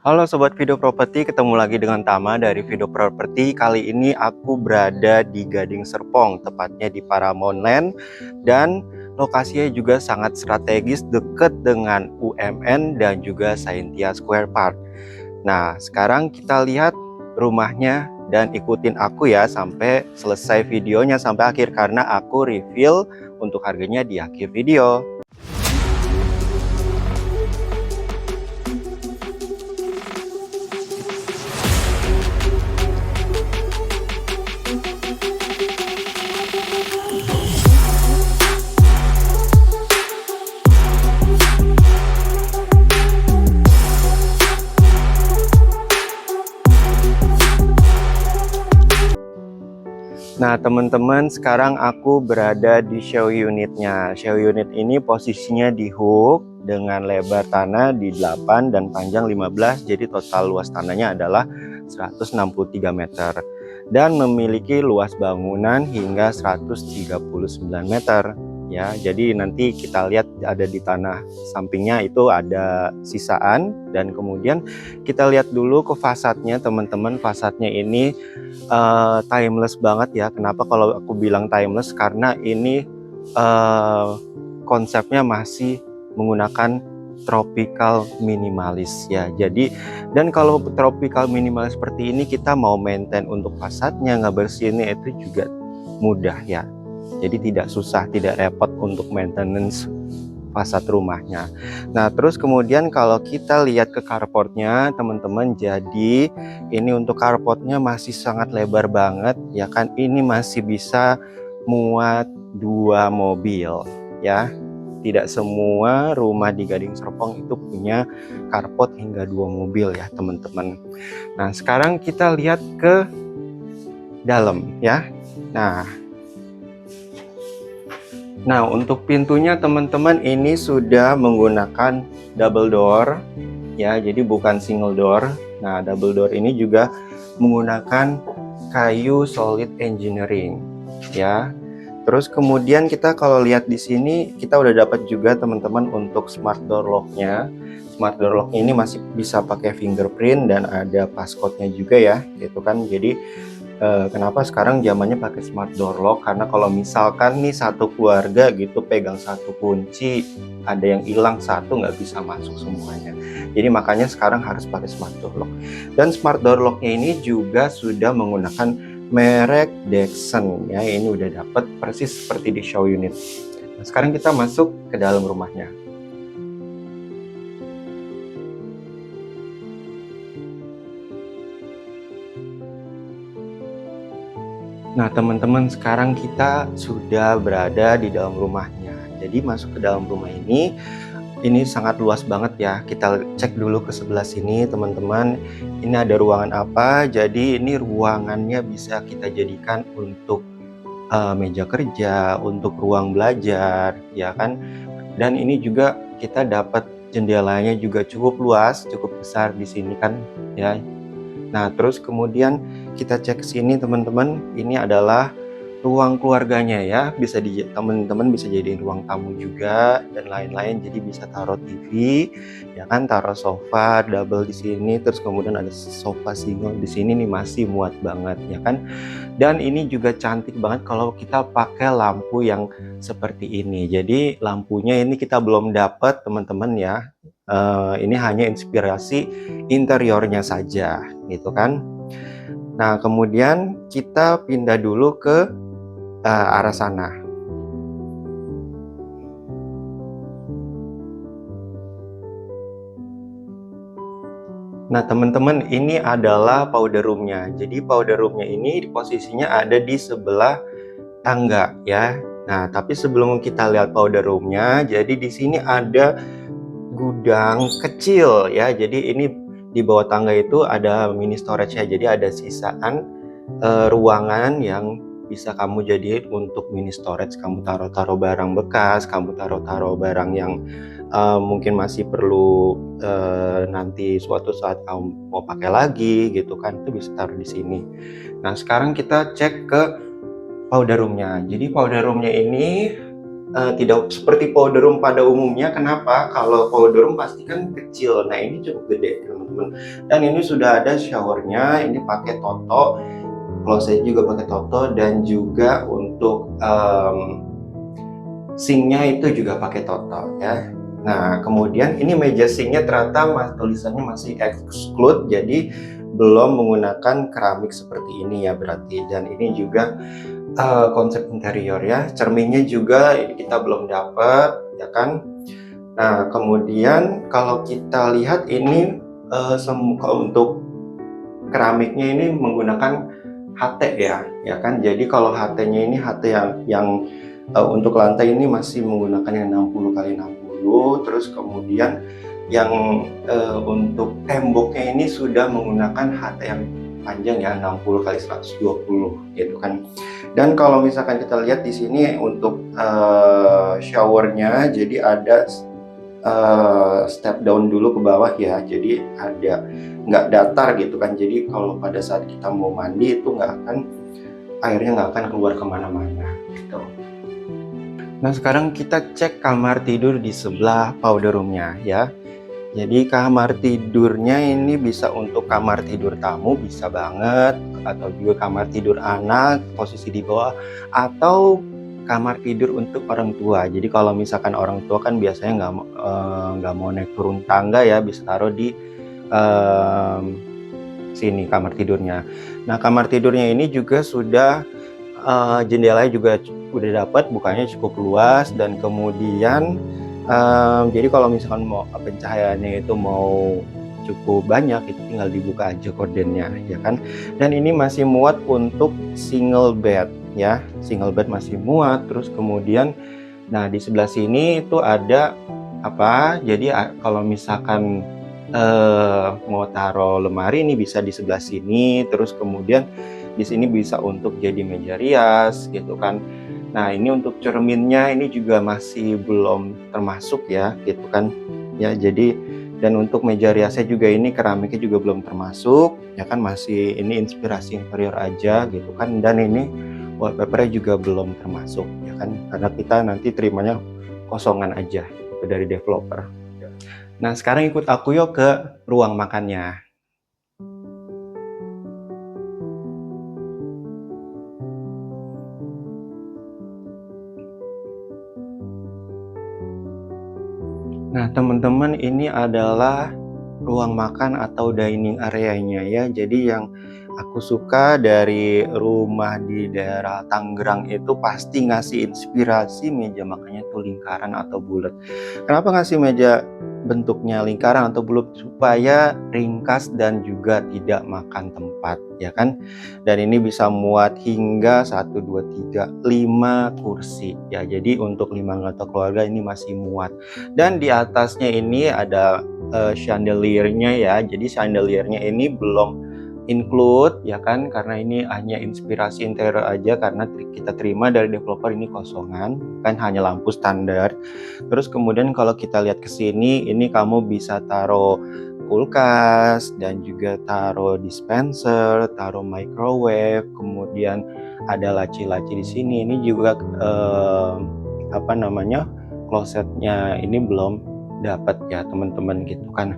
Halo Sobat Video Properti, ketemu lagi dengan Tama dari Video Properti. Kali ini aku berada di Gading Serpong, tepatnya di Paramount Land. Dan lokasinya juga sangat strategis, dekat dengan UMN dan juga Saintia Square Park. Nah, sekarang kita lihat rumahnya dan ikutin aku ya sampai selesai videonya, sampai akhir, karena aku reveal untuk harganya di akhir video. Nah teman-teman, sekarang aku berada di show unitnya. Show unit ini posisinya di hook dengan lebar tanah di 8 dan panjang 15. Jadi total luas tanahnya adalah 163 meter. Dan memiliki luas bangunan hingga 139 meter. Ya, jadi nanti kita lihat ada di tanah sampingnya itu ada sisaan. Dan kemudian kita lihat dulu ke fasadnya teman-teman. Fasadnya ini timeless banget ya. Kenapa kalau aku bilang timeless? Karena ini konsepnya masih menggunakan tropical minimalis ya. Jadi dan kalau tropical minimalis seperti ini, kita mau maintain untuk fasadnya, ngebersihinnya itu juga mudah ya. Jadi tidak susah, tidak repot untuk maintenance fasad rumahnya. Nah terus kemudian kalau kita lihat ke carportnya teman-teman, jadi ini untuk carportnya masih sangat lebar banget ya kan. Ini masih bisa muat 2 mobil ya. Tidak semua rumah di Gading Serpong itu punya carport hingga 2 mobil ya teman-teman. Nah sekarang kita lihat ke dalam ya. Nah untuk pintunya teman-teman ini sudah menggunakan double door ya, jadi bukan single door. Nah double door ini juga menggunakan kayu solid engineering ya. Terus kemudian kita kalau lihat di sini kita udah dapat juga teman-teman untuk smart door locknya. Smart door lock ini masih bisa pakai fingerprint dan ada passcode-nya juga ya, gitu kan. Jadi kenapa sekarang zamannya pakai smart door lock? Karena kalau misalkan nih satu keluarga gitu pegang satu kunci, ada yang hilang satu, nggak bisa masuk semuanya. Jadi makanya sekarang harus pakai smart door lock. Dan smart door locknya ini juga sudah menggunakan merek Dexon ya. Ini udah dapat persis seperti di show unit. Nah, sekarang kita masuk ke dalam rumahnya. Nah teman-teman, sekarang kita sudah berada di dalam rumahnya. Jadi masuk ke dalam rumah ini sangat luas banget ya. Kita cek dulu ke sebelah sini teman-teman. Ini ada ruangan apa? Jadi ini ruangannya bisa kita jadikan untuk meja kerja, untuk ruang belajar ya kan. Dan ini juga kita dapat jendelanya juga cukup luas, cukup besar di sini kan ya. Nah terus kemudian kita cek sini teman-teman, ini adalah ruang keluarganya ya. Bisa teman-teman bisa jadiin ruang tamu juga dan lain-lain. Jadi bisa taruh TV ya kan, taruh sofa double di sini, terus kemudian ada sofa single di sini nih, masih muat banget ya kan. Dan ini juga cantik banget kalau kita pakai lampu yang seperti ini. Jadi lampunya ini kita belum dapat teman-teman ya. Ini hanya inspirasi interiornya saja gitu kan. Nah kemudian kita pindah dulu ke arah sana. Nah teman-teman, ini adalah powder roomnya. Jadi powder roomnya ini posisinya ada di sebelah tangga ya. Nah tapi sebelum kita lihat powder roomnya, jadi di sini ada gudang kecil ya. Jadi ini di bawah tangga itu ada mini storage ya. Jadi ada sisaan ruangan yang bisa kamu jadiin untuk mini storage. Kamu taruh-taruh barang bekas, kamu taruh-taruh barang yang mungkin masih perlu nanti suatu saat kamu mau pakai lagi gitu kan, itu bisa taruh di sini. Nah sekarang kita cek ke powder roomnya. Jadi powder roomnya ini tidak seperti powder room pada umumnya. Kenapa? Kalau powder room pasti kan kecil, nah ini cukup gede teman-teman. Dan ini sudah ada showernya, ini pakai Toto, kloset juga pakai Toto, dan juga untuk sinknya itu juga pakai Toto ya. Nah kemudian ini meja sinknya ternyata tulisannya masih exclude, jadi belum menggunakan keramik seperti ini ya berarti. Dan ini juga konsep interior ya, cerminnya juga kita belum dapat ya kan. Nah kemudian kalau kita lihat ini kalau untuk keramiknya ini menggunakan HT ya kan. Jadi kalau HT-nya ini HT yang untuk lantai ini masih menggunakan yang 60 kali 60, terus kemudian yang untuk temboknya ini sudah menggunakan HT yang panjang ya 60 kali 120 gitu kan. Dan kalau misalkan kita lihat di sini untuk showernya, jadi ada step down dulu ke bawah ya, jadi ada nggak datar gitu kan. Jadi kalau pada saat kita mau mandi itu airnya nggak akan keluar kemana-mana gitu. Nah sekarang kita cek kamar tidur di sebelah powder roomnya ya. Jadi kamar tidurnya ini bisa untuk kamar tidur tamu, bisa banget, atau juga kamar tidur anak posisi di bawah, atau kamar tidur untuk orang tua. Jadi kalau misalkan orang tua kan biasanya nggak mau naik turun tangga ya, bisa taruh di sini kamar tidurnya. Nah kamar tidurnya ini juga sudah jendelanya juga udah dapat, bukanya cukup luas, dan kemudian jadi kalau misalkan mau pencahayaannya itu mau cukup banyak, itu tinggal dibuka aja kordennya ya kan. Dan ini masih muat untuk single bed ya, single bed masih muat. Terus kemudian nah di sebelah sini itu ada apa, jadi kalau misalkan mau taruh lemari ini bisa di sebelah sini. Terus kemudian di sini bisa untuk jadi meja rias gitu kan. Nah ini untuk cerminnya ini juga masih belum termasuk ya gitu kan ya. Jadi dan untuk meja riasnya juga ini keramiknya juga belum termasuk ya kan, masih ini inspirasi interior aja gitu kan. Dan ini wallpapernya juga belum termasuk ya kan, karena kita nanti terimanya kosongan aja gitu dari developer. Nah sekarang ikut aku yuk ke ruang makannya. Nah, teman-teman, ini adalah ruang makan atau dining area-nya ya. Jadi yang aku suka dari rumah di daerah Tangerang itu pasti ngasih inspirasi meja makannya tuh lingkaran atau bulat. Kenapa ngasih meja bentuknya lingkaran atau bulat? Supaya ringkas dan juga tidak makan tempat ya kan. Dan ini bisa muat hingga 1, 2, 3, 5 kursi ya. Jadi untuk 5 anggota keluarga ini masih muat. Dan di atasnya ini ada chandeliernya ya. Jadi chandeliernya ini belum include ya kan, karena ini hanya inspirasi interior aja, karena kita terima dari developer ini kosongan kan, hanya lampu standar. Terus kemudian kalau kita lihat ke sini, ini kamu bisa taruh kulkas dan juga taruh dispenser, taruh microwave, kemudian ada laci-laci di sini. Ini juga apa namanya, klosetnya ini belum dapat ya teman-teman gitu kan.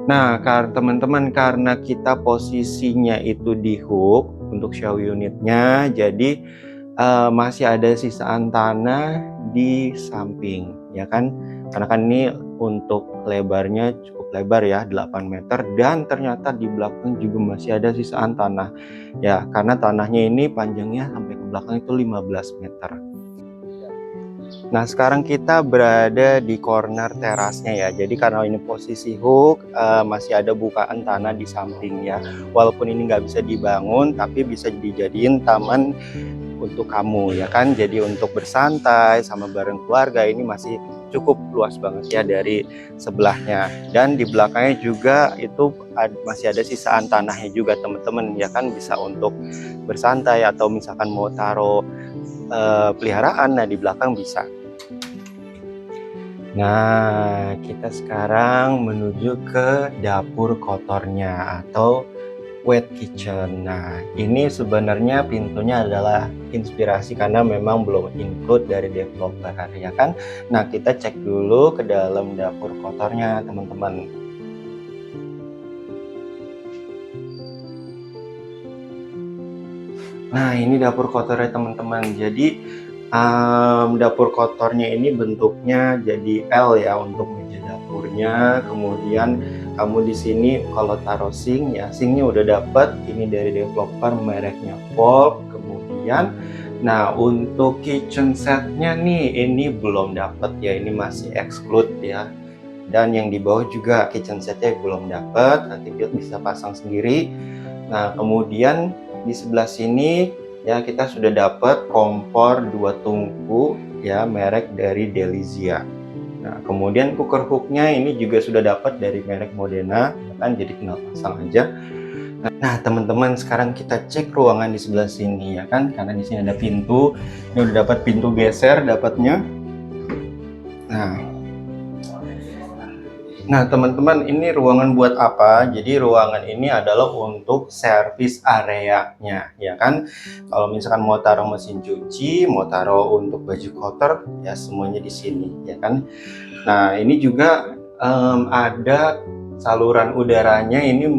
Nah teman-teman, karena kita posisinya itu di hook untuk show unitnya, jadi masih ada sisaan tanah di samping ya kan, karena kan ini untuk lebarnya cukup lebar ya, 8 meter, dan ternyata di belakang juga masih ada sisaan tanah ya, karena tanahnya ini panjangnya sampai ke belakang itu 15 meter. Nah sekarang kita berada di corner terasnya ya. Jadi karena ini posisi hook, masih ada bukaan tanah di samping ya. Walaupun ini nggak bisa dibangun, tapi bisa dijadiin taman untuk kamu ya kan. Jadi untuk bersantai sama bareng keluarga ini masih cukup luas banget ya dari sebelahnya. Dan di belakangnya juga itu masih ada sisaan tanahnya juga teman-teman ya kan, bisa untuk bersantai atau misalkan mau taruh peliharaan, nah di belakang bisa. Nah, kita sekarang menuju ke dapur kotornya atau wet kitchen. Nah, ini sebenarnya pintunya adalah inspirasi karena memang belum include dari developer ya kan. Nah, kita cek dulu ke dalam dapur kotornya teman-teman. Nah, ini dapur kotornya teman-teman. Jadi dapur kotornya ini bentuknya jadi L ya untuk meja dapurnya. Kemudian kamu di sini kalau taruh sink ya, sinknya udah dapet. Ini dari developer mereknya Volk. Kemudian, nah untuk kitchen setnya nih, ini belum dapet ya. Ini masih exclude ya. Dan yang di bawah juga kitchen setnya belum dapet. Nanti kita bisa pasang sendiri. Nah, kemudian di sebelah sini ya kita sudah dapat kompor 2 tungku ya merek dari Delizia. Nah, kemudian cooker hooknya ini juga sudah dapat dari merek Modena kan, jadi tinggal pasang aja. Nah, teman-teman sekarang kita cek ruangan di sebelah sini ya kan, karena di sini ada pintu. Ini udah dapat pintu geser dapatnya. Nah, teman-teman, ini ruangan buat apa? Jadi ruangan ini adalah untuk service areanya, ya kan? Kalau misalkan mau taruh mesin cuci, mau taruh untuk baju kotor, ya semuanya di sini, ya kan? Nah, ini juga ada saluran udaranya ini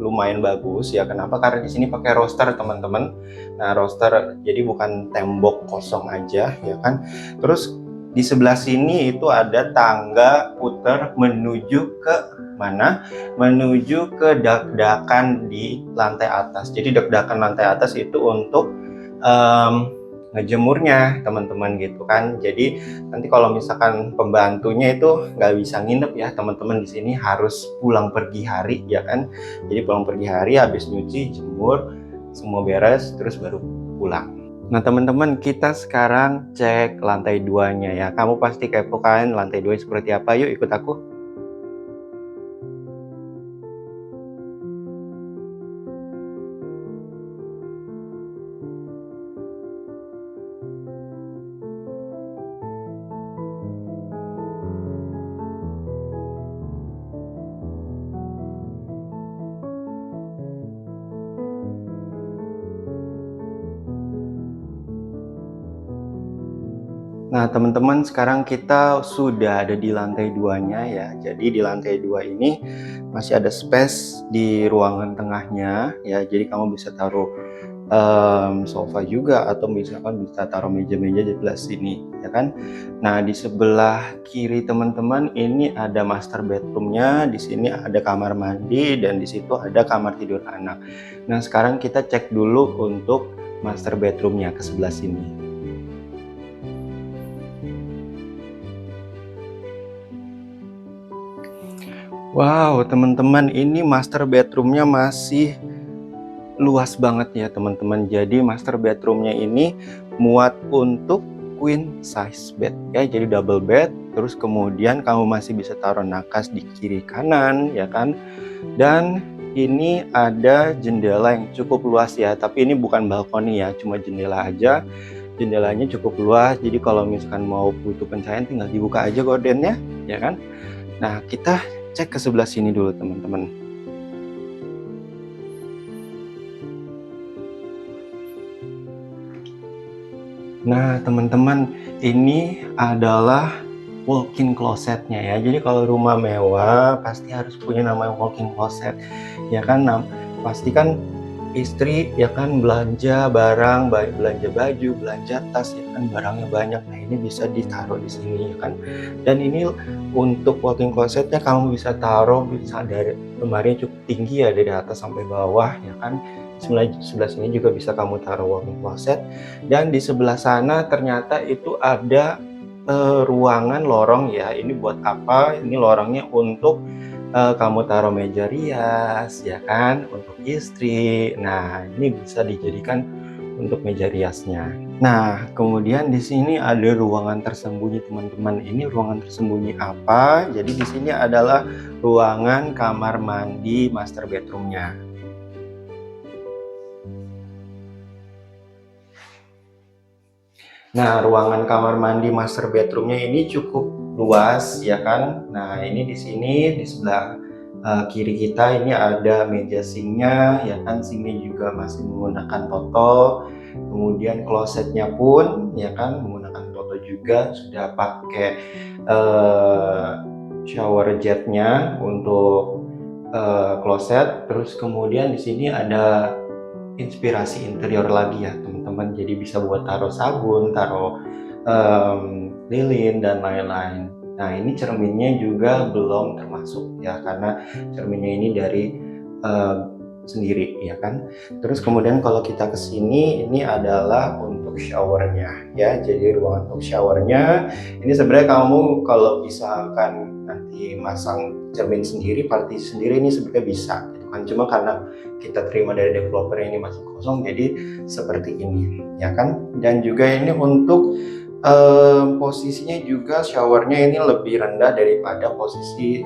lumayan bagus ya. Kenapa? Karena di sini pakai roster, teman-teman. Nah, roster jadi bukan tembok kosong aja, ya kan? Terus di sebelah sini itu ada tangga putar menuju ke mana? Menuju ke dak-dakan di lantai atas. Jadi dak-dakan lantai atas itu untuk ngejemurnya teman-teman gitu kan. Jadi nanti kalau misalkan pembantunya itu nggak bisa nginep ya teman-teman, di sini harus pulang pergi hari ya kan. Jadi pulang pergi hari, habis nyuci, jemur, semua beres, terus baru pulang. Nah teman-teman, kita sekarang cek lantai 2-nya ya. Kamu pasti kepo kan lantai 2 seperti apa? Yuk ikut aku. Nah teman-teman, sekarang kita sudah ada di lantai 2-nya ya. Jadi di lantai 2 ini masih ada space di ruangan tengahnya ya. Jadi kamu bisa taruh sofa juga, atau misalkan bisa taruh meja-meja di sebelah sini ya kan. Nah di sebelah kiri teman-teman ini ada master bedroomnya, di sini ada kamar mandi, dan di situ ada kamar tidur anak. Nah sekarang kita cek dulu untuk master bedroomnya ke sebelah sini. Wow teman-teman, ini master bedroomnya masih luas banget ya teman-teman. Jadi master bedroomnya ini muat untuk queen size bed ya, jadi double bed. Terus kemudian kamu masih bisa taruh nakas di kiri kanan ya kan. Dan ini ada jendela yang cukup luas ya, tapi ini bukan balkoni ya, cuma jendela aja. Jendelanya cukup luas, jadi kalau misalkan mau butuh pencahayaan tinggal dibuka aja gordennya ya kan. Nah kita cek ke sebelah sini dulu teman-teman. Nah teman-teman, ini adalah walk-in closetnya ya. Jadi kalau rumah mewah pasti harus punya namanya walk-in closet ya kan. Nah, pasti kan istri ya kan belanja barang, belanja baju, belanja tas ya kan, barangnya banyak. Nah ini bisa ditaruh di sini ya kan. Dan ini untuk walk-in closetnya kamu bisa taruh, bisa dari lemari cukup tinggi ya, dari atas sampai bawah ya kan. Sebelah sini juga bisa kamu taruh walk-in closet. Dan di sebelah sana ternyata itu ada ruangan lorong ya. Ini buat apa? Ini lorongnya untuk kamu taruh meja rias ya kan, untuk istri. Nah ini bisa dijadikan untuk meja riasnya. Nah kemudian di sini ada ruangan tersembunyi teman-teman. Ini ruangan tersembunyi apa? Jadi di sini adalah ruangan kamar mandi master bedroomnya. Nah, ruangan kamar mandi master bedroomnya ini cukup luas ya kan. Nah, ini di sini di sebelah kiri kita ini ada meja sinknya, ya kan, sinknya juga masih menggunakan Toto. Kemudian klosetnya pun, ya kan, menggunakan Toto juga, sudah pakai shower jetnya untuk kloset. Terus kemudian di sini ada inspirasi interior lagi ya teman-teman, jadi bisa buat taruh sabun, taruh lilin dan lain-lain. Nah ini cerminnya juga belum termasuk ya, karena cerminnya ini dari sendiri ya kan. Terus kemudian kalau kita kesini, ini adalah untuk showernya ya. Jadi ruangan untuk showernya ini sebenarnya kamu kalau misalkan nanti masang cermin sendiri, partisi sendiri, ini sebenarnya bisa gitu kan. Cuma karena kita terima dari developer ini masih kosong, jadi seperti ini ya kan. Dan juga ini untuk posisinya juga showernya ini lebih rendah daripada posisi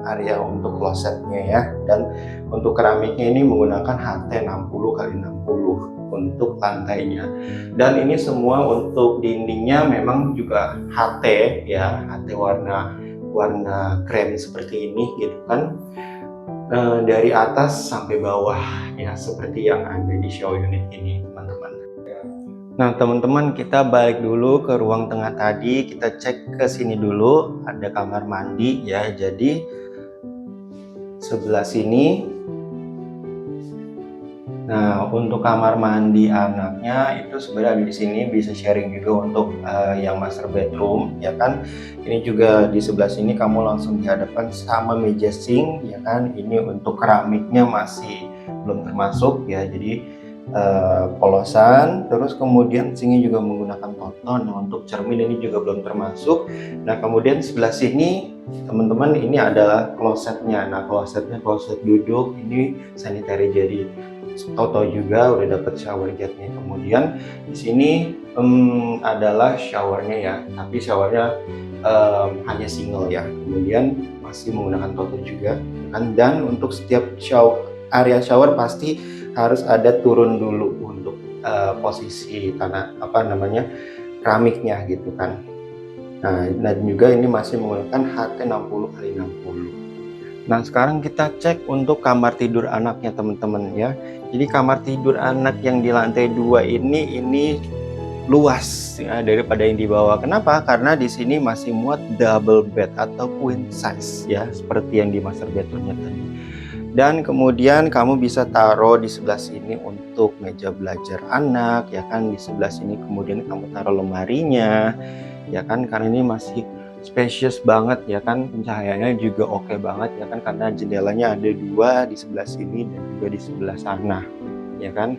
area untuk klosetnya ya. Dan untuk keramiknya ini menggunakan HT 60x60 untuk lantainya. Dan ini semua untuk dindingnya memang juga HT ya, HT warna krem seperti ini gitu kan. Dari atas sampai bawah ya, seperti yang ada di show unit ini teman-teman. Nah teman-teman, kita balik dulu ke ruang tengah tadi, kita cek ke sini dulu, ada kamar mandi ya. Jadi sebelah sini. Nah untuk kamar mandi anaknya itu sebenarnya di sini bisa sharing juga untuk yang master bedroom ya kan. Ini juga di sebelah sini kamu langsung dihadapkan sama meja sink ya kan. Ini untuk keramiknya masih belum termasuk ya, jadi polosan. Terus kemudian sinknya juga menggunakan Toto. Nah untuk cermin ini juga belum termasuk. Nah kemudian sebelah sini teman-teman, ini adalah klosetnya. Nah klosetnya kloset duduk, ini sanitary jadi Toto juga, udah dapat shower jetnya. Kemudian di sini adalah showernya ya, tapi showernya hanya single ya. Kemudian masih menggunakan Toto juga kan. Dan untuk setiap area shower pasti harus ada turun dulu untuk posisi keramiknya gitu kan. Nah dan juga ini masih menggunakan HT 60x60. Nah sekarang kita cek untuk kamar tidur anaknya teman-teman ya. Jadi kamar tidur anak yang di lantai 2 ini luas ya, daripada yang di bawah. Kenapa? Karena di sini masih muat double bed atau queen size ya, seperti yang di master bedroomnya tadi. Dan kemudian kamu bisa taruh di sebelah sini untuk meja belajar anak ya kan. Di sebelah sini kemudian kamu taruh lemarinya ya kan, karena ini masih spacious banget ya kan. Pencahayaannya juga oke banget ya kan, karena jendelanya ada 2 di sebelah sini dan juga di sebelah sana ya kan.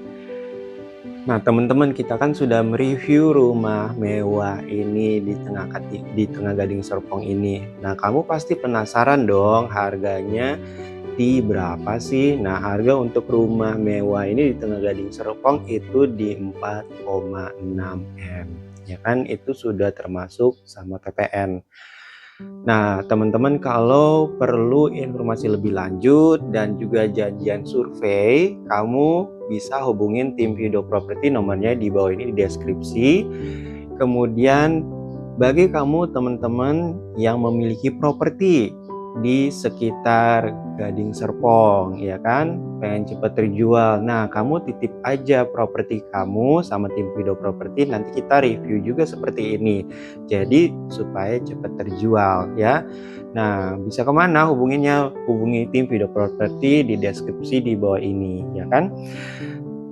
Nah teman-teman, kita kan sudah mereview rumah mewah ini di tengah Gading Serpong ini. Nah kamu pasti penasaran dong harganya di berapa sih? Nah harga untuk rumah mewah ini di tengah Gading Serpong itu di 4,6 M ya kan. Itu sudah termasuk sama PPN. Nah teman-teman, kalau perlu informasi lebih lanjut dan juga janjian survei, kamu bisa hubungin tim Video Property, nomornya di bawah ini di deskripsi. Kemudian bagi kamu teman-teman yang memiliki properti di sekitar Gading Serpong ya kan, pengen cepat terjual, nah kamu titip aja properti kamu sama tim Video Property, nanti kita review juga seperti ini, jadi supaya cepat terjual ya. Nah bisa kemana hubunginya? Hubungi tim Video Property di deskripsi di bawah ini ya kan.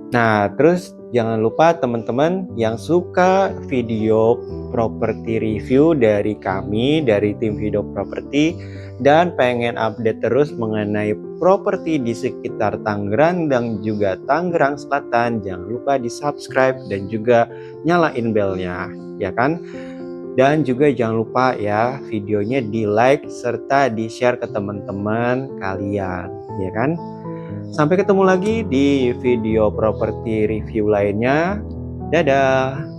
Nah terus jangan lupa teman-teman yang suka video properti review dari kami, dari tim Video Property, dan pengen update terus mengenai properti di sekitar Tangerang dan juga Tangerang Selatan, jangan lupa di subscribe dan juga nyalain belnya ya kan. Dan juga jangan lupa ya videonya di like serta di share ke teman-teman kalian ya kan. Sampai ketemu lagi di video properti review lainnya. Dadah.